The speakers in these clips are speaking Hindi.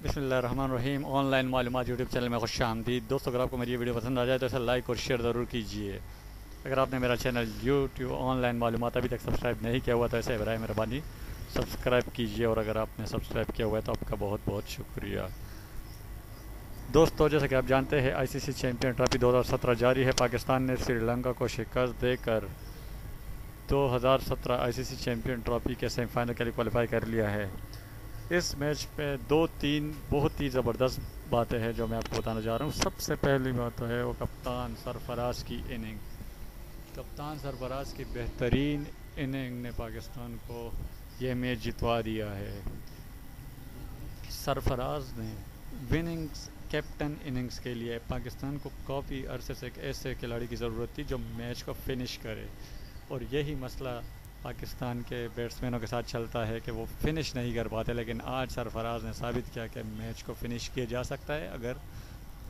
बिस्मिल्लाहिर्रहमानिर्रहीम। ऑनलाइन मालूमात यूट्यूब चैनल में खुश आमदीद। दोस्तों, अगर आपको मेरी ये वीडियो पसंद आ जाए तो इसे लाइक और शेयर ज़रूर कीजिए। अगर आपने मेरा चैनल यूट्यूब ऑनलाइन मालूमात अभी तक सब्सक्राइब नहीं किया हुआ तो इसे बराए मेहरबानी सब्सक्राइब कीजिए, और अगर आपने सब्सक्राइब किया हुआ है तो आपका बहुत बहुत शुक्रिया। दोस्तों, जैसा कि आप जानते हैं, आईसीसी चैंपियन ट्रॉफी 2017 जारी है। पाकिस्तान ने श्रीलंका को शिकस्त देकर 2017 आईसीसी चैंपियन ट्रॉफी के सेमीफाइनल के लिए क्वालिफाई कर लिया है। इस मैच पे दो तीन बहुत ही ज़बरदस्त बातें हैं जो मैं आपको बताना चाह रहा हूँ। सबसे पहली बात तो है वो कप्तान सरफराज की इनिंग। कप्तान सरफराज की बेहतरीन इनिंग ने पाकिस्तान को ये मैच जितवा दिया है। सरफराज ने विनिंग्स कैप्टन इनिंग्स के लिए पाकिस्तान को काफ़ी अरसे से एक ऐसे खिलाड़ी की ज़रूरत थी जो मैच को फिनिश करे, और यही मसला पाकिस्तान के बैट्समैनों के साथ चलता है कि वो फिनिश नहीं कर पाते। लेकिन आज सरफराज ने साबित किया कि मैच को फिनिश किया जा सकता है अगर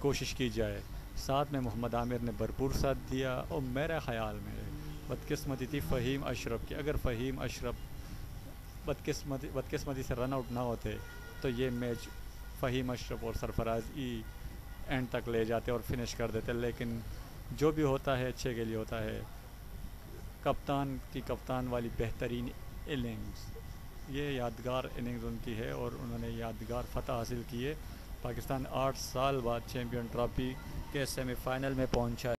कोशिश की जाए। साथ में मोहम्मद आमिर ने भरपूर साथ दिया, और मेरे ख़्याल में बदकिस्मती थी फ़हीम अशरफ की। अगर फ़हीम अशरफ बदकिस्मती से रन आउट ना होते तो ये मैच फ़हीम अशरफ और सरफराज ही एंड तक ले जाते और फिनिश कर देते। लेकिन जो भी होता है अच्छे के लिए होता है। कप्तान वाली बेहतरीन इनिंग्स, ये यादगार इनिंग्स उनकी है और उन्होंने यादगार फ़तह हासिल की है। पाकिस्तान 8 साल बाद चैम्पियन ट्रॉफी के सेमीफाइनल में पहुंचा